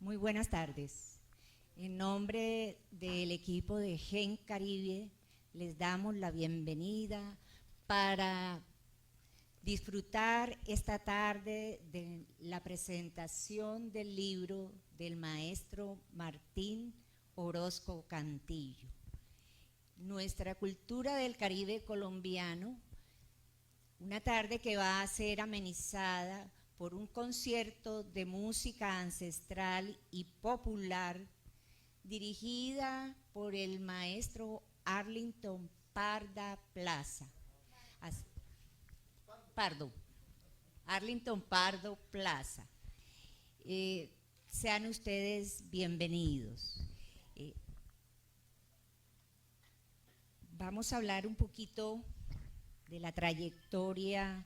Muy buenas tardes. En nombre del equipo de Gen Caribe, les damos la bienvenida para disfrutar esta tarde de la presentación del libro del maestro Martín Orozco Cantillo. Nuestra cultura del Caribe colombiano, una tarde que va a ser amenizada por un concierto de música ancestral y popular dirigida por el maestro Arlington Arlington Pardo Plaza. Sean ustedes bienvenidos. Vamos a hablar un poquito de la trayectoria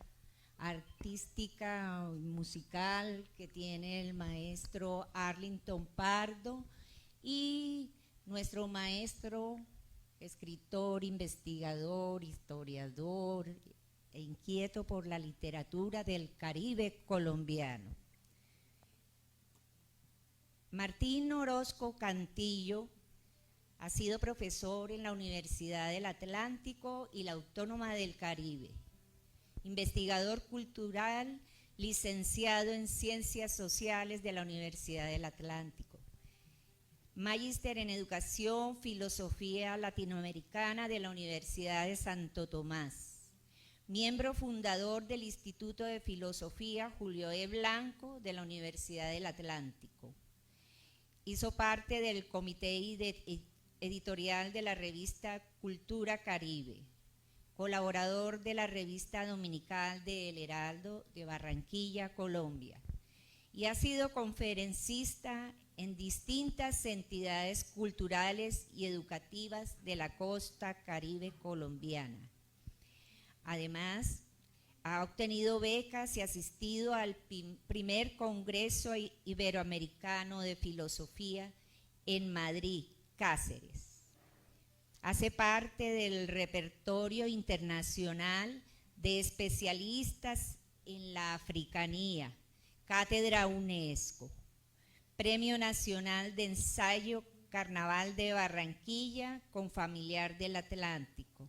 artística y musical que tiene el maestro Arlington Pardo y nuestro maestro, escritor, investigador, historiador e inquieto por la literatura del Caribe colombiano. Martín Orozco Cantillo ha sido profesor en la Universidad del Atlántico y la Autónoma del Caribe, investigador cultural, licenciado en Ciencias Sociales de la Universidad del Atlántico, magíster en Educación, Filosofía Latinoamericana de la Universidad de Santo Tomás, miembro fundador del Instituto de Filosofía Julio E. Blanco de la Universidad del Atlántico. Hizo parte del comité editorial de la revista Cultura Caribe, colaborador de la revista dominical de El Heraldo de Barranquilla, Colombia, y ha sido conferencista en distintas entidades culturales y educativas de la costa caribe colombiana. Además, ha obtenido becas y asistido al primer Congreso Iberoamericano de Filosofía en Madrid, Cáceres. Hace parte del repertorio internacional de especialistas en la africanía, Cátedra UNESCO, Premio Nacional de Ensayo Carnaval de Barranquilla con Familiar del Atlántico.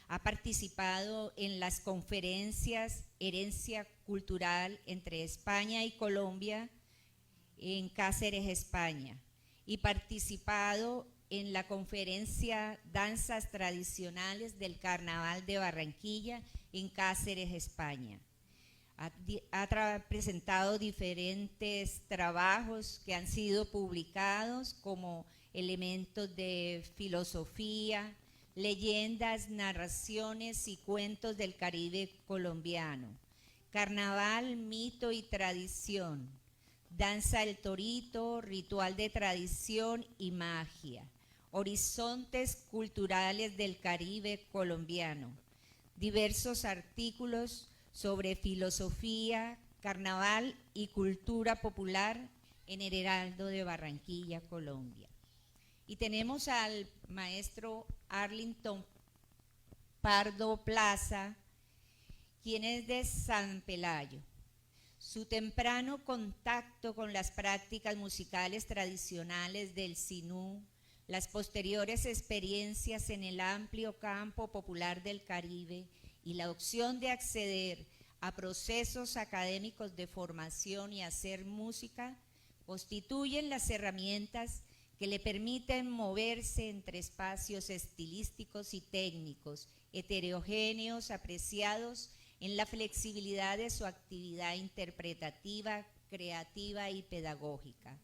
Ha participado en las conferencias Herencia Cultural entre España y Colombia en Cáceres, España, y participado en la conferencia Danzas Tradicionales del Carnaval de Barranquilla en Cáceres, España. Ha presentado diferentes trabajos que han sido publicados como Elementos de Filosofía, Leyendas, Narraciones y Cuentos del Caribe colombiano, Carnaval, Mito y Tradición, Danza del Torito, Ritual de Tradición y Magia, Horizontes Culturales del Caribe colombiano, diversos artículos sobre filosofía, carnaval y cultura popular en El Heraldo de Barranquilla, Colombia. Y tenemos al maestro Arlington Pardo Plaza, quien es de San Pelayo. Su temprano contacto con las prácticas musicales tradicionales del Sinú, las posteriores experiencias en el amplio campo popular del Caribe y la opción de acceder a procesos académicos de formación y hacer música constituyen las herramientas que le permiten moverse entre espacios estilísticos y técnicos heterogéneos apreciados en la flexibilidad de su actividad interpretativa, creativa y pedagógica.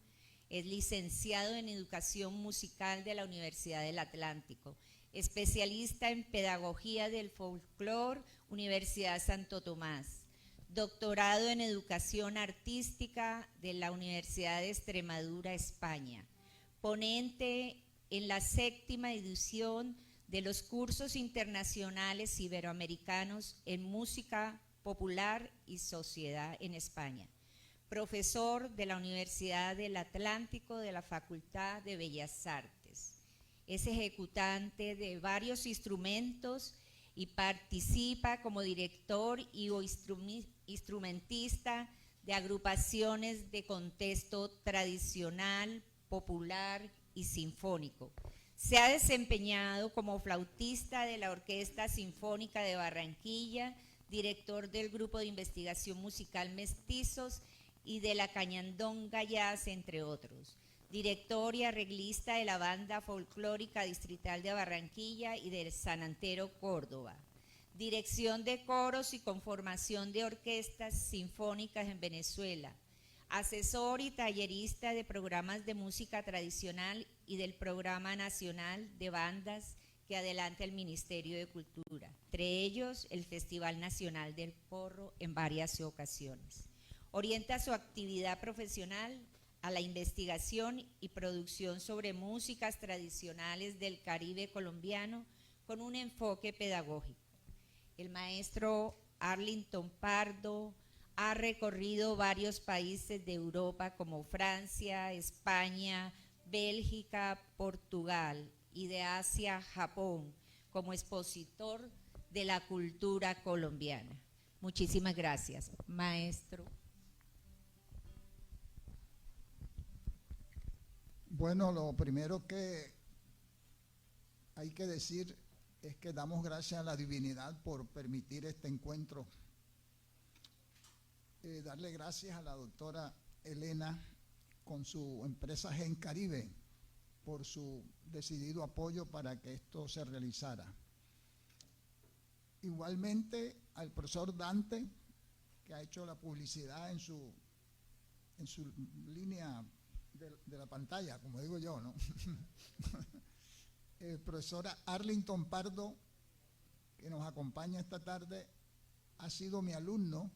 Es licenciado en Educación Musical de la Universidad del Atlántico, especialista en Pedagogía del Folclore, Universidad Santo Tomás, doctorado en Educación Artística de la Universidad de Extremadura, España, ponente en la 7ª edición de los cursos internacionales iberoamericanos en música popular y sociedad en España, profesor de la Universidad del Atlántico de la Facultad de Bellas Artes. Es ejecutante de varios instrumentos y participa como director y instrumentista de agrupaciones de contexto tradicional, popular y sinfónico. Se ha desempeñado como flautista de la Orquesta Sinfónica de Barranquilla, director del Grupo de Investigación Musical Mestizos y de la Cañandonga Jazz, entre otros. Director y arreglista de la Banda Folclórica Distrital de Barranquilla y del San Antero, Córdoba. Dirección de coros y conformación de orquestas sinfónicas en Venezuela. Asesor y tallerista de programas de música tradicional y del Programa Nacional de Bandas que adelanta el Ministerio de Cultura, entre ellos el Festival Nacional del Porro en varias ocasiones. Orienta su actividad profesional a la investigación y producción sobre músicas tradicionales del Caribe colombiano con un enfoque pedagógico. El maestro Arlington Pardo ha recorrido varios países de Europa como Francia, España, Bélgica, Portugal y de Asia, Japón, como expositor de la cultura colombiana. Muchísimas gracias, maestro. Bueno, lo primero que hay que decir es que damos gracias a la divinidad por permitir este encuentro. Darle gracias a la doctora Elena con su empresa Gen Caribe por su decidido apoyo para que esto se realizara. Igualmente al profesor Dante, que ha hecho la publicidad en su línea de la pantalla, como digo yo, ¿no? Profesora Arlington Pardo, que nos acompaña esta tarde, ha sido mi alumno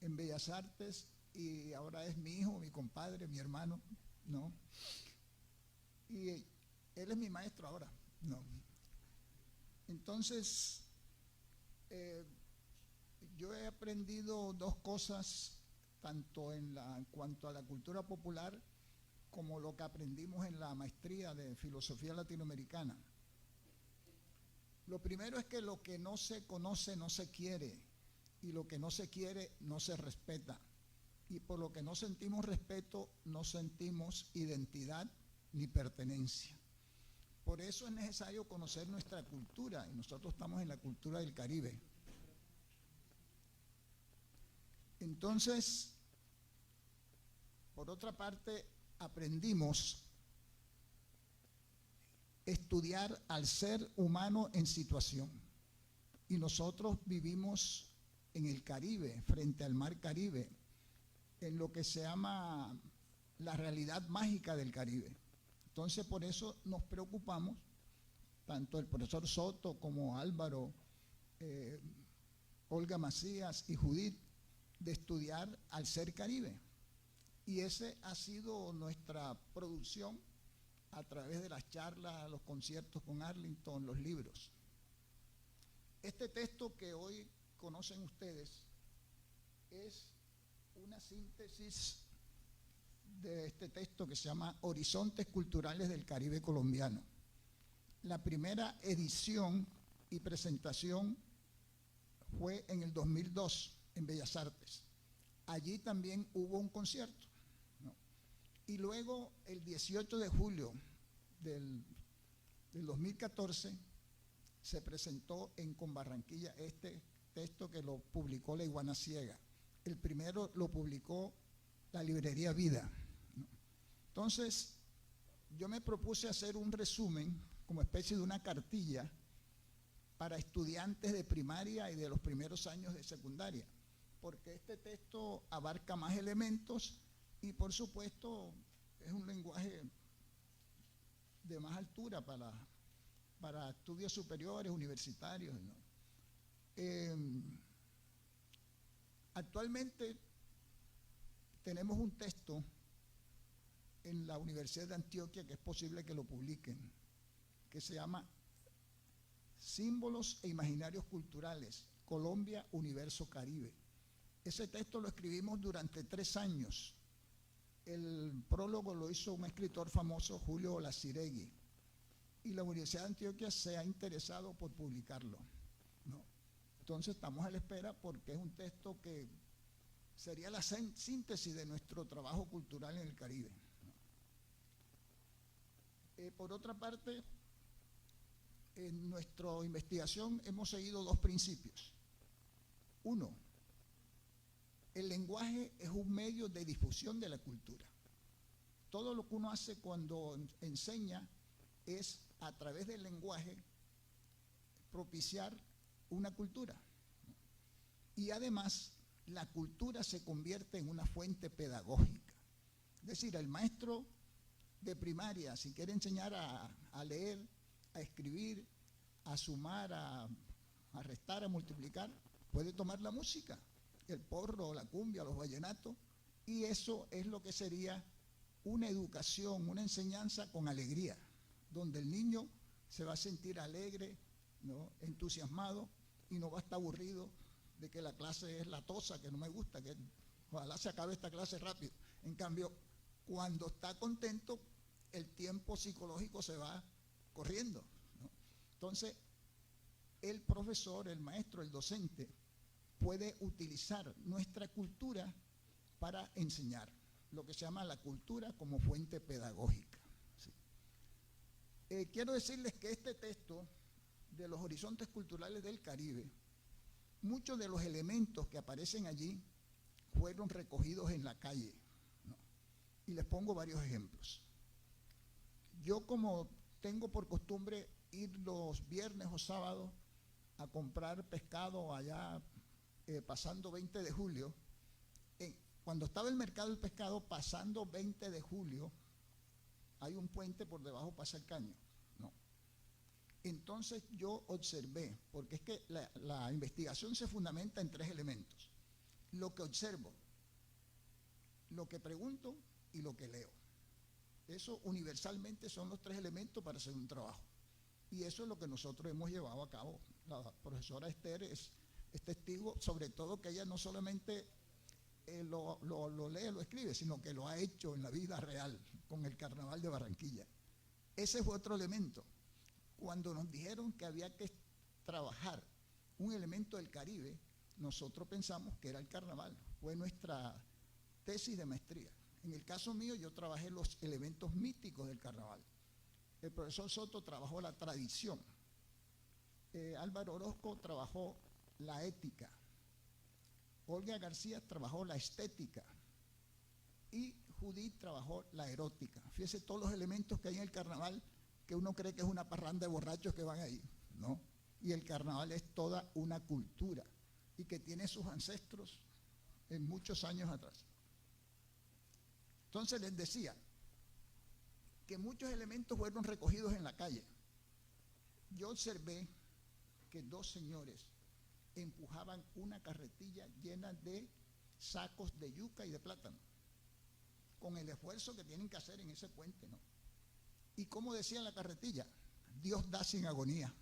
en Bellas Artes y ahora es mi hijo, mi compadre, mi hermano, ¿no? Y él es mi maestro ahora, ¿no? Entonces, yo he aprendido dos cosas, tanto en cuanto a la cultura popular, como lo que aprendimos en la maestría de filosofía latinoamericana. Lo primero es que lo que no se conoce no se quiere, y lo que no se quiere no se respeta. Y por lo que no sentimos respeto, no sentimos identidad ni pertenencia. Por eso es necesario conocer nuestra cultura, y nosotros estamos en la cultura del Caribe. Entonces, por otra parte, aprendimos a estudiar al ser humano en situación. Y nosotros vivimos en el Caribe, frente al mar Caribe, en lo que se llama la realidad mágica del Caribe. Entonces, por eso nos preocupamos, tanto el profesor Soto como Álvaro, Olga Macías y Judith, de estudiar al ser Caribe. Y ese ha sido nuestra producción a través de las charlas, los conciertos con Arlington, los libros. Este texto que hoy conocen ustedes es una síntesis de este texto que se llama Horizontes Culturales del Caribe Colombiano. La primera edición y presentación fue en el 2002 en Bellas Artes. Allí también hubo un concierto, ¿no? Y luego el 18 de julio del 2014 se presentó en Conbarranquilla este texto que lo publicó La Iguana Ciega. El primero lo publicó la librería Vida, ¿no? Entonces, yo me propuse hacer un resumen como especie de una cartilla para estudiantes de primaria y de los primeros años de secundaria, porque este texto abarca más elementos y, por supuesto, es un lenguaje de más altura para estudios superiores, universitarios, ¿no? Actualmente tenemos un texto en la Universidad de Antioquia que es posible que lo publiquen, que se llama Símbolos e Imaginarios Culturales, Colombia, Universo Caribe. Ese texto lo escribimos durante 3 años. El prólogo lo hizo un escritor famoso, Julio Olaciregui, y la Universidad de Antioquia se ha interesado por publicarlo, ¿no? Entonces estamos a la espera porque es un texto que sería la síntesis de nuestro trabajo cultural en el Caribe. Por otra parte, en nuestra investigación hemos seguido dos principios. Uno, el lenguaje es un medio de difusión de la cultura. Todo lo que uno hace cuando enseña es, a través del lenguaje, propiciar una cultura. Y además, la cultura se convierte en una fuente pedagógica. Es decir, el maestro de primaria, si quiere enseñar a leer, a escribir, a sumar, a restar, a multiplicar, puede tomar la música, el porro, la cumbia, los vallenatos, y eso es lo que sería una educación, una enseñanza con alegría, donde el niño se va a sentir alegre, ¿no?, entusiasmado, y no va a estar aburrido de que la clase es latosa, que no me gusta, que ojalá se acabe esta clase rápido. En cambio, cuando está contento, el tiempo psicológico se va corriendo, ¿no? Entonces, el profesor, el maestro, el docente puede utilizar nuestra cultura para enseñar, lo que se llama la cultura como fuente pedagógica, ¿sí? Quiero decirles que este texto de los horizontes culturales del Caribe, muchos de los elementos que aparecen allí fueron recogidos en la calle, ¿no? Y les pongo varios ejemplos. Yo, como tengo por costumbre ir los viernes o sábados a comprar pescado allá, pasando 20 de julio, cuando estaba el mercado del pescado, pasando 20 de julio, hay un puente por debajo, pasa el caño, ¿no? Entonces yo observé, porque es que la investigación se fundamenta en tres elementos: lo que observo, lo que pregunto y lo que leo. Eso universalmente son los tres elementos para hacer un trabajo. Y eso es lo que nosotros hemos llevado a cabo. La profesora Esther es testigo, sobre todo que ella no solamente lo lee, lo escribe, sino que lo ha hecho en la vida real con el Carnaval de Barranquilla. Ese fue otro elemento. Cuando nos dijeron que había que trabajar un elemento del Caribe, nosotros pensamos que era el carnaval. Fue nuestra tesis de maestría. En el caso mío, yo trabajé los elementos míticos del carnaval. El profesor Soto trabajó la tradición. Álvaro Orozco trabajó la ética. Olga García trabajó la estética. Y Judith trabajó la erótica. Fíjese todos los elementos que hay en el carnaval, que uno cree que es una parranda de borrachos que van ahí, ¿no? Y el carnaval es toda una cultura y que tiene sus ancestros en muchos años atrás. Entonces les decía que muchos elementos fueron recogidos en la calle. Yo observé que dos señores empujaban una carretilla llena de sacos de yuca y de plátano, con el esfuerzo que tienen que hacer en ese puente, ¿no? Y como decía la carretilla, Dios da sin agonía,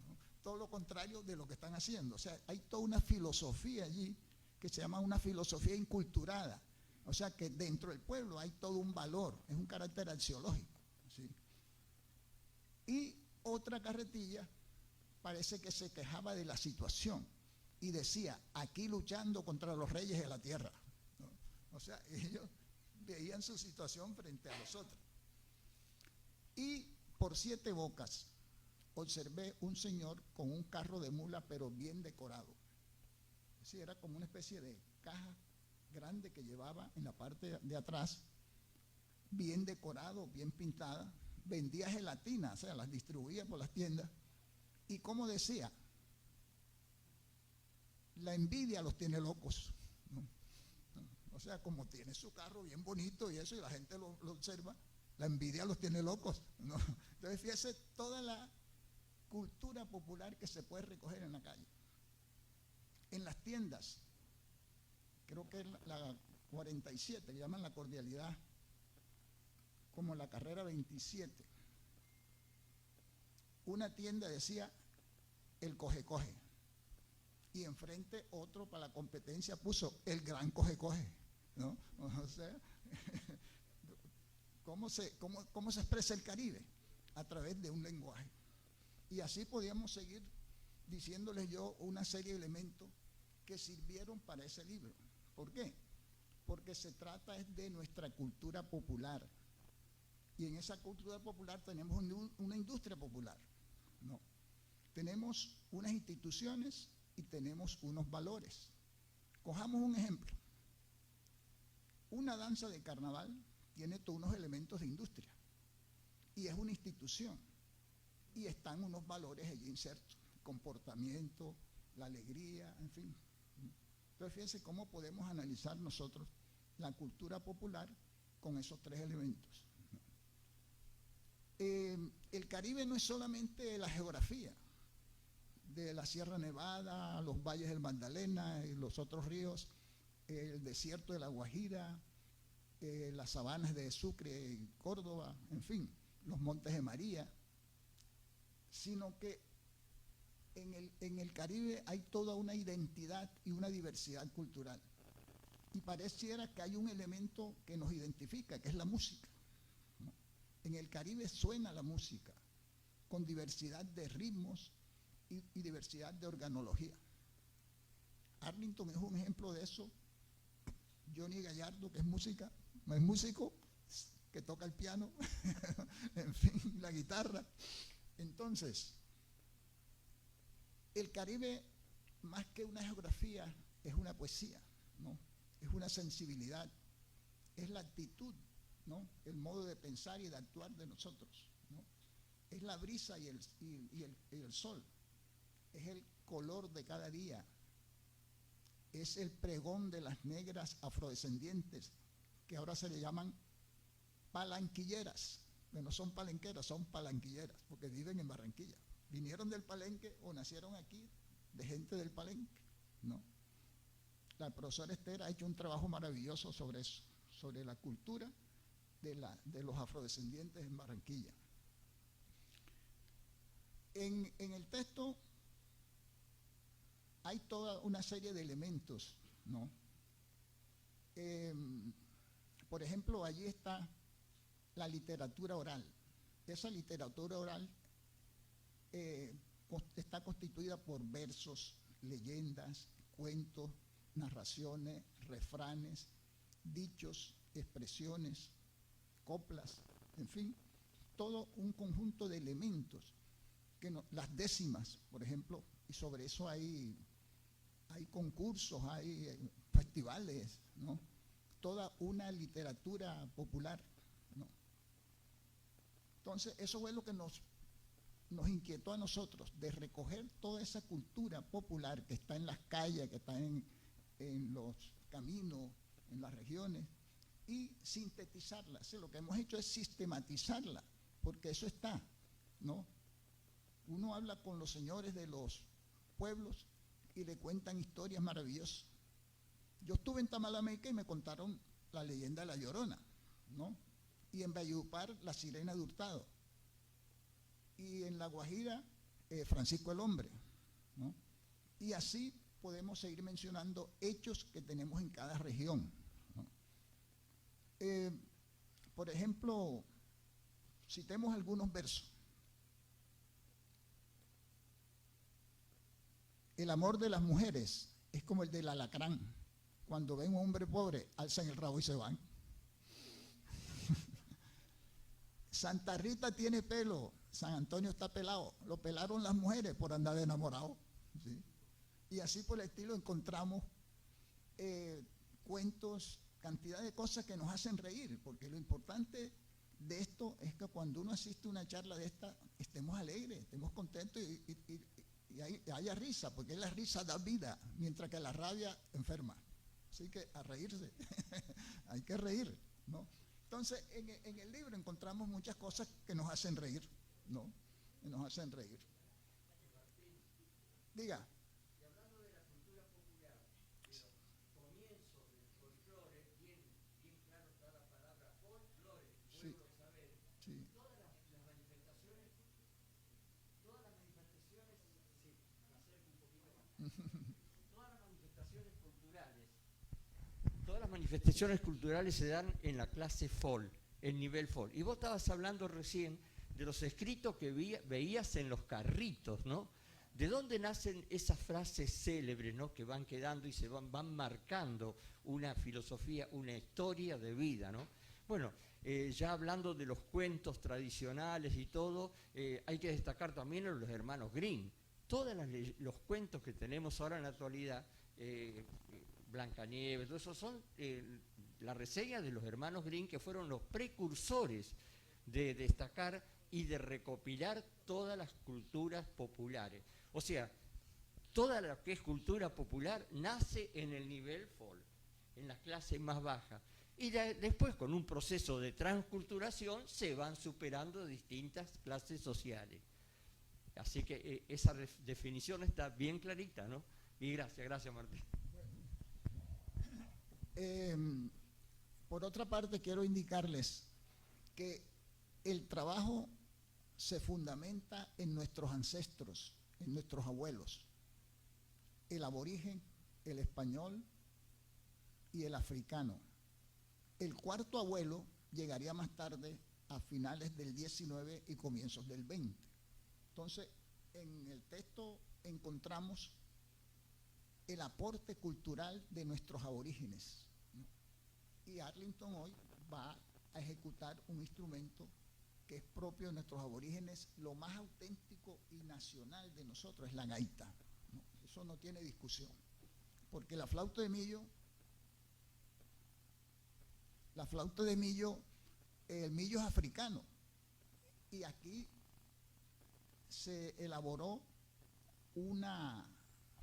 ¿no? Todo lo contrario de lo que están haciendo. O sea, hay toda una filosofía allí que se llama una filosofía inculturada. O sea, que dentro del pueblo hay todo un valor, es un carácter axiológico, ¿sí? Y otra carretilla parece que se quejaba de la situación y decía, aquí luchando contra los reyes de la tierra, ¿no? O sea, ellos veían su situación frente a los otros. Y por Siete Bocas observé un señor con un carro de mula, pero bien decorado. Es decir, era como una especie de caja grande que llevaba en la parte de atrás, bien decorado, bien pintada. Vendía gelatina, o sea, las distribuía por las tiendas. Y como decía, la envidia los tiene locos, ¿no? O sea, como tiene su carro bien bonito y eso, y la gente lo observa, la envidia los tiene locos, ¿no? Entonces, fíjese toda la cultura popular que se puede recoger en la calle. En las tiendas, creo que es la 47, que llaman la cordialidad, como la carrera 27. Una tienda decía el coge-coge, y enfrente otro para la competencia puso el gran coge-coge, ¿no? O sea, ¿cómo se expresa el Caribe? A través de un lenguaje. Y así podíamos seguir diciéndoles yo una serie de elementos que sirvieron para ese libro. ¿Por qué? Porque se trata de nuestra cultura popular. Y en esa cultura popular tenemos una industria popular, ¿no? Tenemos unas instituciones y tenemos unos valores. Cojamos un ejemplo. Una danza de carnaval tiene todos unos elementos de industria y es una institución y están unos valores allí insertos, el comportamiento, la alegría, en fin. Entonces fíjense cómo podemos analizar nosotros la cultura popular con esos tres elementos. El Caribe no es solamente la geografía de la Sierra Nevada, los valles del Magdalena y los otros ríos, el desierto de la Guajira, las sabanas de Sucre y Córdoba, en fin, los montes de María, sino que en el Caribe hay toda una identidad y una diversidad cultural. Y pareciera que hay un elemento que nos identifica, que es la música, ¿no? En el Caribe suena la música, con diversidad de ritmos y diversidad de organología. Arlington es un ejemplo de eso. Johnny Gallardo, que es músico, que toca el piano, en fin, la guitarra. Entonces, el Caribe, más que una geografía, es una poesía, ¿no? Es una sensibilidad, es la actitud, ¿no? El modo de pensar y de actuar de nosotros, ¿no? Es la brisa y el sol, es el color de cada día, es el pregón de las negras afrodescendientes, que ahora se le llaman palanquilleras, que no son palenqueras, son palanquilleras, porque viven en Barranquilla. Vinieron del Palenque o nacieron aquí de gente del Palenque, ¿no? La profesora Esther ha hecho un trabajo maravilloso sobre eso, sobre la cultura de los afrodescendientes en Barranquilla. En el texto hay toda una serie de elementos, ¿no? Por ejemplo, allí está la literatura oral. Esa literatura oral está constituida por versos, leyendas, cuentos, narraciones, refranes, dichos, expresiones, coplas, en fin, todo un conjunto de elementos, las décimas, por ejemplo, y sobre eso hay concursos, hay festivales, ¿no? Toda una literatura popular, ¿no? Entonces, eso fue lo que nos inquietó a nosotros, de recoger toda esa cultura popular que está en las calles, que está en los caminos, en las regiones, y sintetizarla. O sea, lo que hemos hecho es sistematizarla, porque eso está, ¿no? Uno habla con los señores de los pueblos y le cuentan historias maravillosas. Yo estuve en Tamalameque y me contaron la leyenda de La Llorona, ¿no? Y en Valledupar, la Sirena de Hurtado. Y en La Guajira, Francisco el Hombre, ¿no? Y así podemos seguir mencionando hechos que tenemos en cada región, ¿no? Por ejemplo, citemos algunos versos. El amor de las mujeres es como el del alacrán. Cuando ven a un hombre pobre, alzan el rabo y se van. Santa Rita tiene pelo, San Antonio está pelado. Lo pelaron las mujeres por andar de enamorado, ¿sí? Y así por el estilo encontramos cuentos, cantidad de cosas que nos hacen reír, porque lo importante de esto es que cuando uno asiste a una charla de esta, estemos alegres, estemos contentos y haya risa, porque la risa da vida, mientras que la rabia enferma. Así que a reírse, hay que reír, ¿no? Entonces, en el libro encontramos muchas cosas que nos hacen reír, ¿no? Que nos hacen reír. Diga. Y hablando de la cultura popular, de los comienzos del folclore, bien claro está la palabra folclore, Sí. pueblo saber, Sí. todas las manifestaciones, sí, me acerco un poquito más. Todas las manifestaciones culturales se dan en la clase FOL, el nivel FOL. Y vos estabas hablando recién de los escritos que veías en los carritos, ¿no? ¿De dónde nacen esas frases célebres, ¿no?, que van quedando y se van marcando una filosofía, una historia de vida, ¿no? Bueno, ya hablando de los cuentos tradicionales y todo, hay que destacar también a los hermanos Grimm. Todos los cuentos que tenemos ahora en la actualidad, Blancanieves, todo eso son la reseña de los hermanos Grimm, que fueron los precursores de destacar y de recopilar todas las culturas populares. O sea, toda lo que es cultura popular nace en el nivel folk, en las clases más bajas. Y después, con un proceso de transculturación, se van superando distintas clases sociales. Así que esa definición está bien clarita, ¿no? Y gracias Martín. Por otra parte, quiero indicarles que el trabajo se fundamenta en nuestros ancestros, en nuestros abuelos, el aborigen, el español y el africano. El cuarto abuelo llegaría más tarde, a finales del 19 y comienzos del 20. Entonces, en el texto encontramos el aporte cultural de nuestros aborígenes, ¿no? Y Arlington hoy va a ejecutar un instrumento que es propio de nuestros aborígenes, lo más auténtico y nacional de nosotros es la gaita, ¿no? Eso no tiene discusión, porque la flauta de millo, el millo es africano, y aquí se elaboró una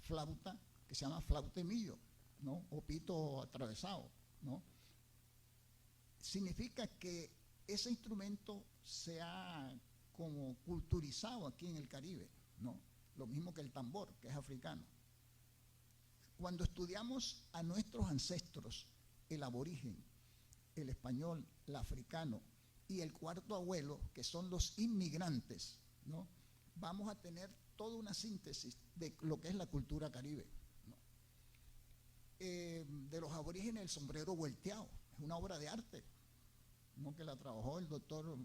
flauta que se llama flauta de millo, ¿no?, o pito atravesado, ¿no? Significa que ese instrumento se ha como culturizado aquí en el Caribe, ¿no? Lo mismo que el tambor, que es africano. Cuando estudiamos a nuestros ancestros, el aborigen, el español, el africano y el cuarto abuelo, que son los inmigrantes, ¿no?, vamos a tener toda una síntesis de lo que es la cultura caribe, ¿no? De los aborígenes, el sombrero volteado, es una obra de arte, ¿no?, que la trabajó el doctor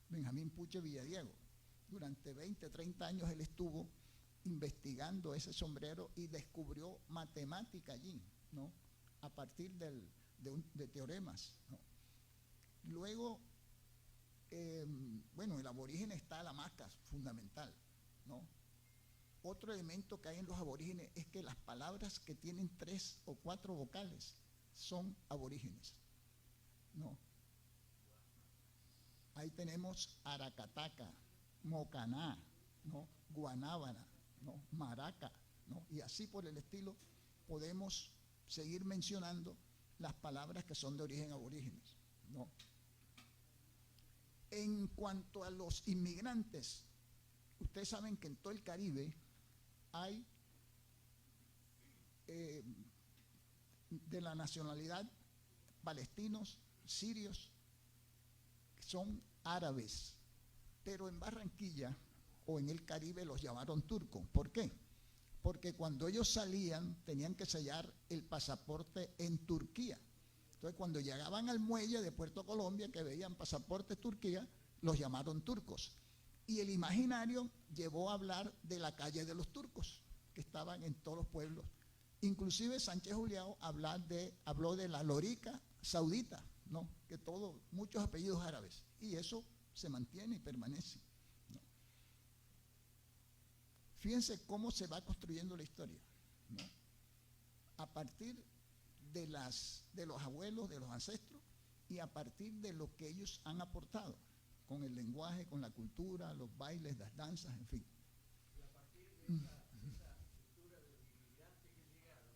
Benjamín Puche Villadiego. Durante 20, 30 años él estuvo investigando ese sombrero y descubrió matemática allí, ¿no?, a partir de teoremas, ¿no? Luego, bueno, el aborigen está la maca, fundamental, ¿no? Otro elemento que hay en los aborígenes es que las palabras que tienen 3 o 4 vocales son aborígenes, ¿no? Ahí tenemos aracataca, mocaná, ¿no?, guanábana, ¿no?, maraca, ¿no?, y así por el estilo podemos seguir mencionando las palabras que son de origen aborígenes, ¿no? En cuanto a los inmigrantes, ustedes saben que en todo el Caribe hay de la nacionalidad palestinos, sirios, que son árabes, pero en Barranquilla o en el Caribe los llamaron turcos. ¿Por qué? Porque cuando ellos salían tenían que sellar el pasaporte en Turquía. Entonces, cuando llegaban al muelle de Puerto Colombia, que veían pasaporte Turquía, los llamaron turcos. Y el imaginario llevó a hablar de la calle de los turcos, que estaban en todos los pueblos. Inclusive Sánchez Julião habló de la lorica saudita, ¿no?, que muchos apellidos árabes. Y eso se mantiene y permanece, ¿no? Fíjense cómo se va construyendo la historia, ¿no?, a partir de los abuelos, de los ancestros, y a partir de lo que ellos han aportado, con el lenguaje, con la cultura, los bailes, las danzas, en fin. Y a partir de esa estructura de los inmigrantes que llegaron,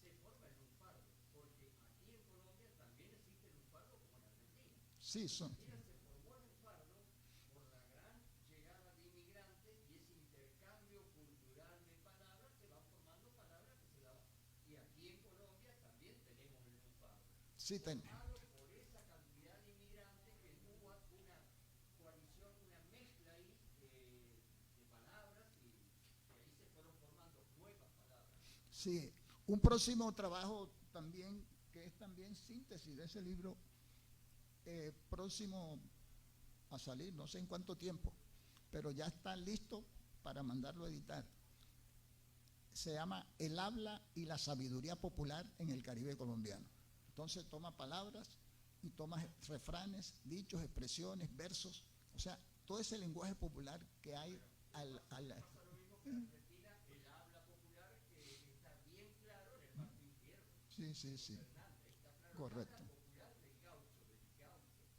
se forma el lunfardo, porque aquí en Colombia también existe el lunfardo como en Argentina. Sí, son. En Argentina se formó el lunfardo por la gran llegada de inmigrantes y ese intercambio cultural de palabras que van formando palabras que se daban. Y aquí en Colombia también tenemos el lunfardo. Sí, Formado por esa cantidad de inmigrantes que hubo una coalición, una mezcla ahí de palabras y ahí se fueron formando nuevas palabras. sí. Un próximo trabajo también, que es también síntesis de ese libro, próximo a salir, no sé en cuánto tiempo, pero ya está listo para mandarlo a editar. se llama El habla y la sabiduría popular en el Caribe colombiano. Entonces toma palabras y toma refranes, dichos, expresiones, versos, o sea, todo ese lenguaje popular que hay Sí, sí, sí. Correcto.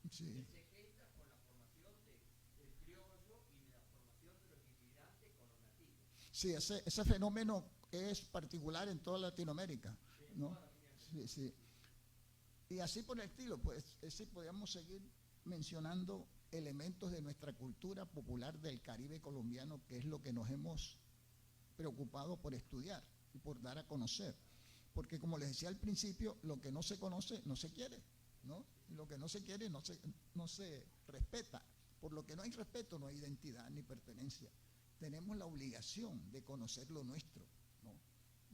Sí. Sí, ese fenómeno es particular en toda Latinoamérica, ¿no? Sí, sí. Y así por el estilo, pues, sí podríamos seguir mencionando elementos de nuestra cultura popular del Caribe colombiano, que es lo que nos hemos preocupado por estudiar y por dar a conocer. Porque como les decía al principio, lo que no se conoce no se quiere, ¿no? Y lo que no se quiere no se respeta. Por lo que no hay respeto no hay identidad ni pertenencia. Tenemos la obligación de conocer lo nuestro, ¿no?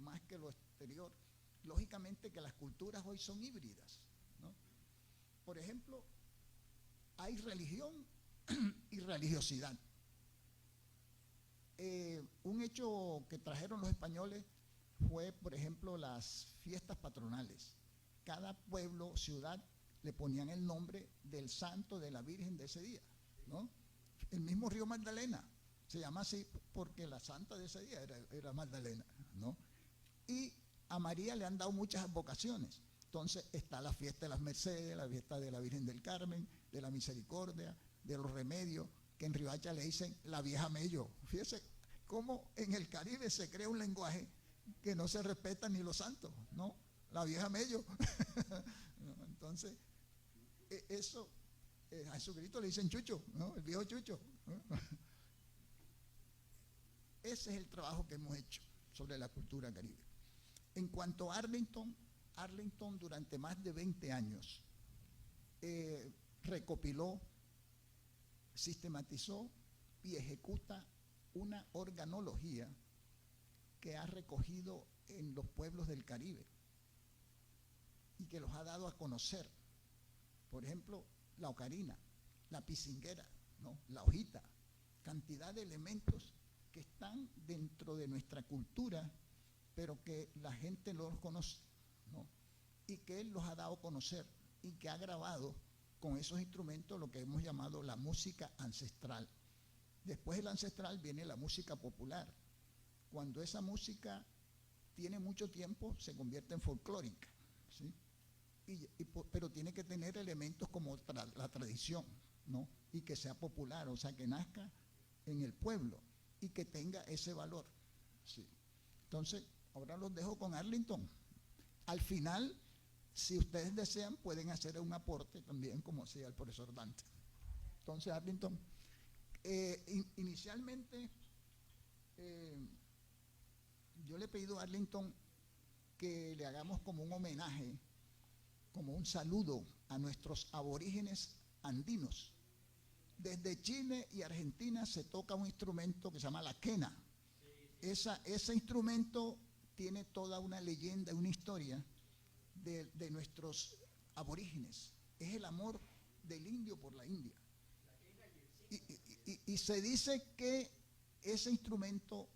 Más que lo exterior. Lógicamente que las culturas hoy son híbridas, ¿no? Por ejemplo, hay religión y religiosidad. Un hecho que trajeron los españoles fue, por ejemplo, las fiestas patronales. Cada pueblo, ciudad, le ponían el nombre del santo, de la Virgen de ese día, ¿no? El mismo río Magdalena se llama así porque la santa de ese día era Magdalena, ¿no? Y a María le han dado muchas advocaciones. Entonces está la fiesta de las Mercedes, la fiesta de la Virgen del Carmen, de la Misericordia, de los Remedios, que en Riohacha le dicen la vieja Mello. Fíjese cómo en el Caribe se crea un lenguaje que no se respeta ni los santos, ¿no? La vieja Mello. Entonces, eso, a Jesucristo le dicen Chucho, ¿no? El viejo Chucho, ¿no? Ese es el trabajo que hemos hecho sobre la cultura caribe. En cuanto a Arlington durante más de 20 años recopiló, sistematizó y ejecuta una organología que ha recogido en los pueblos del Caribe y que los ha dado a conocer. Por ejemplo, la ocarina, la pisinguera, ¿no? La hojita, cantidad de elementos que están dentro de nuestra cultura, pero que la gente no los conoce, ¿no? Y que él los ha dado a conocer y que ha grabado con esos instrumentos lo que hemos llamado la música ancestral. Después del ancestral viene la música popular. Cuando esa música tiene mucho tiempo, se convierte en folclórica, ¿sí? Pero tiene que tener elementos como la tradición, ¿no? Y que sea popular, o sea, que nazca en el pueblo y que tenga ese valor, ¿sí? Entonces, ahora los dejo con Arlington. Al final, si ustedes desean, pueden hacer un aporte también, como hacía el profesor Dante. Entonces, Arlington, inicialmente, yo le he pedido a Arlington que le hagamos como un homenaje, como un saludo a nuestros aborígenes andinos. Desde Chile y Argentina se toca un instrumento que se llama la quena. Ese instrumento tiene toda una leyenda, una historia de nuestros aborígenes. Es el amor del indio por la India. Y se dice que ese instrumento,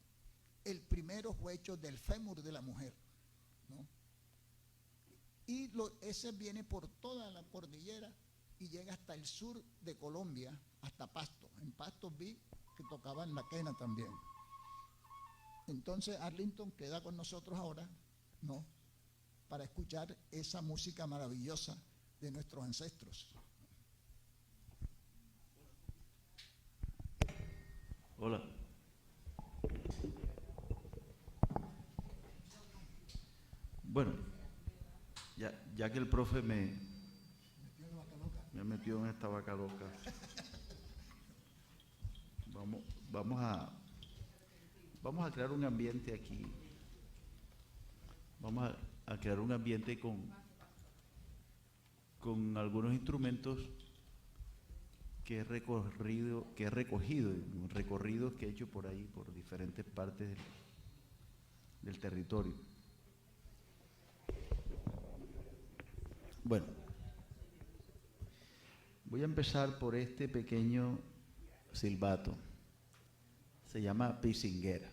el primero fue hecho del fémur de la mujer, ¿no? Y ese viene por toda la cordillera y llega hasta el sur de Colombia, hasta Pasto. En Pasto vi que tocaban la quena también. Entonces Arlington queda con nosotros ahora, ¿no? Para escuchar esa música maravillosa de nuestros ancestros. Hola. Bueno, ya que el profe me metió en esta vaca loca, vamos a crear un ambiente aquí. Vamos a crear un ambiente con algunos instrumentos que he recogido en recorridos que he hecho por ahí, por diferentes partes del territorio. Bueno, voy a empezar por este pequeño silbato. Se llama pisinguera.